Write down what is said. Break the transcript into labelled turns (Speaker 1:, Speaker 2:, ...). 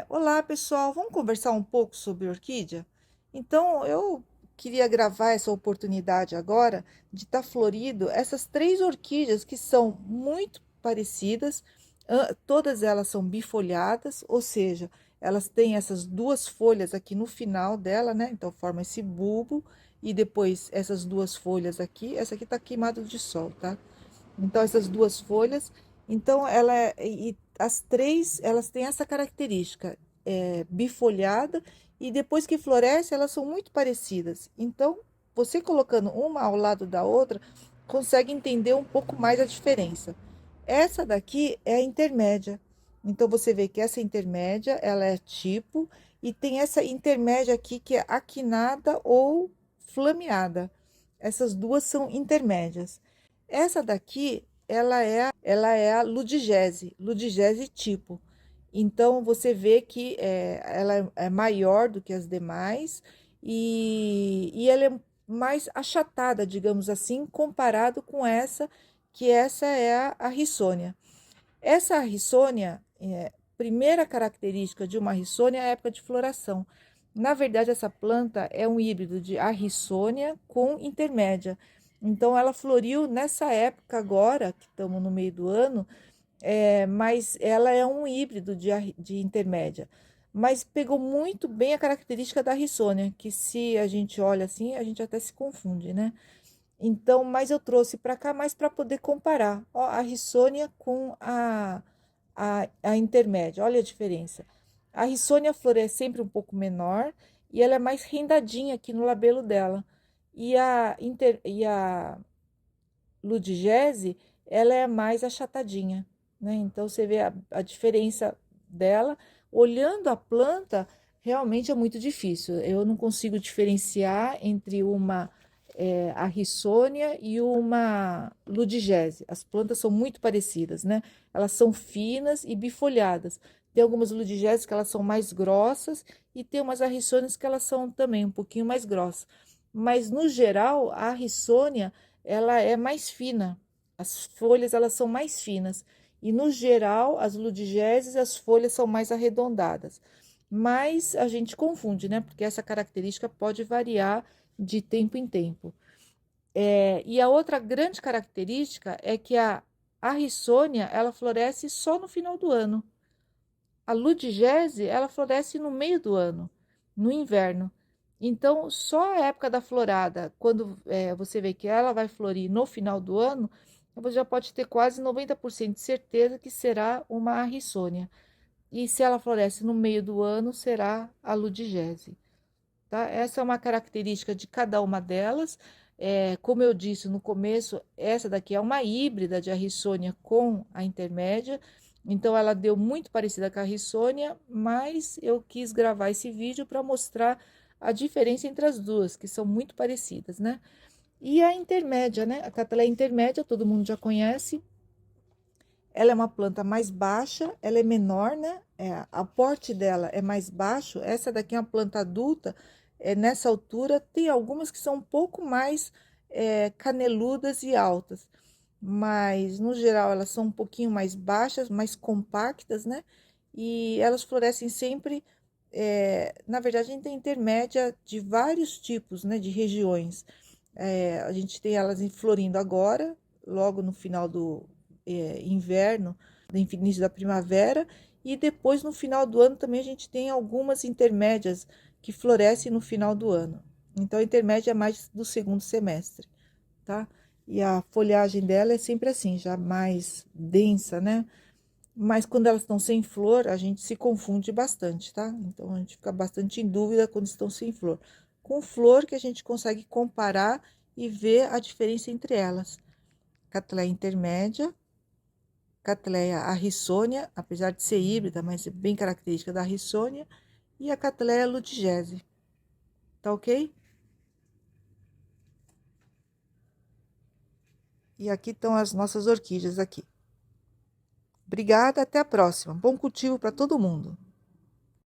Speaker 1: Olá, pessoal. Vamos conversar um pouco sobre orquídea? Então, eu queria gravar essa oportunidade agora de estar florido essas três orquídeas que são muito parecidas. Todas elas são bifolhadas, ou seja, elas têm essas duas folhas aqui no final dela, né? Então, forma esse bulbo e depois essas duas folhas aqui. Essa aqui tá queimada de sol, tá? Então, essas duas folhas. Então, e as três, elas têm essa característica, bifolhada, e depois que floresce, elas são muito parecidas. Então, você colocando uma ao lado da outra, consegue entender um pouco mais a diferença. Essa daqui é a intermédia. Então, você vê que essa intermédia, ela é tipo, e tem essa intermédia aqui que é aquinada ou flameada. Essas duas são intermédias. Essa daqui, ela é a ludigese tipo. Então, você vê que ela é maior do que as demais e ela é mais achatada, digamos assim, comparado com essa, que essa é a Rissônia. Essa Rissônia, primeira característica de uma Rissônia é a época de floração. Na verdade, essa planta é um híbrido de Arrissonia com intermédia. Então, ela floriu nessa época agora, que estamos no meio do ano, mas ela é um híbrido de intermédia. Mas pegou muito bem a característica da Rissônia, que se a gente olha assim, a gente até se confunde, né? Então, mas eu trouxe para cá mais para poder comparar, ó, a Rissônia com a intermédia. Olha a diferença. A Rissônia, a flor é sempre um pouco menor e ela é mais rendadinha aqui no labelo dela. E a Ludigese, ela é mais achatadinha, né? Então, você vê a diferença dela. Olhando a planta, realmente é muito difícil. Eu não consigo diferenciar entre uma a Rissônia e uma Ludigese. As plantas são muito parecidas, né? Elas são finas e bifolhadas. Tem algumas Ludigeses que elas são mais grossas e tem umas Rissônias que elas são também um pouquinho mais grossas. Mas, no geral, a Rissônia ela é mais fina. As folhas elas são mais finas e no geral as ludigeses as folhas são mais arredondadas. Mas a gente confunde, né? Porque essa característica pode variar de tempo em tempo. E a outra grande característica é que a Rissônia ela floresce só no final do ano. A ludigese ela floresce no meio do ano, no inverno. Então, só a época da florada, quando você vê que ela vai florir no final do ano, você já pode ter quase 90% de certeza que será uma Arrissonia. E se ela floresce no meio do ano, será a Ludigese, tá? Essa é uma característica de cada uma delas. Como eu disse no começo, essa daqui é uma híbrida de Arrissonia com a intermédia. Então, ela deu muito parecida com a Rissônia, mas eu quis gravar esse vídeo para mostrar a diferença entre as duas, que são muito parecidas, né? E a intermédia, né? A Cattleya intermédia, todo mundo já conhece. Ela é uma planta mais baixa, ela é menor, né? A porte dela é mais baixo. Essa daqui é uma planta adulta. Nessa altura, tem algumas que são um pouco mais caneludas e altas, mas no geral elas são um pouquinho mais baixas, mais compactas, né? E elas florescem sempre. Na verdade, a gente tem intermédia de vários tipos, né? De regiões. A gente tem elas florindo agora, logo no final do inverno, no início da primavera, e depois no final do ano também a gente tem algumas intermédias que florescem no final do ano. Então, a intermédia é mais do segundo semestre, tá? E a folhagem dela é sempre assim, já mais densa, né? Mas quando elas estão sem flor, a gente se confunde bastante, tá? Então, a gente fica bastante em dúvida quando estão sem flor. Com flor que a gente consegue comparar e ver a diferença entre elas. Cattleya intermédia, Cattleya arrissonia, apesar de ser híbrida, mas é bem característica da arrissonia, e a Cattleya lutigese, tá ok? E aqui estão as nossas orquídeas aqui. Obrigada, até a próxima. Bom cultivo para todo mundo.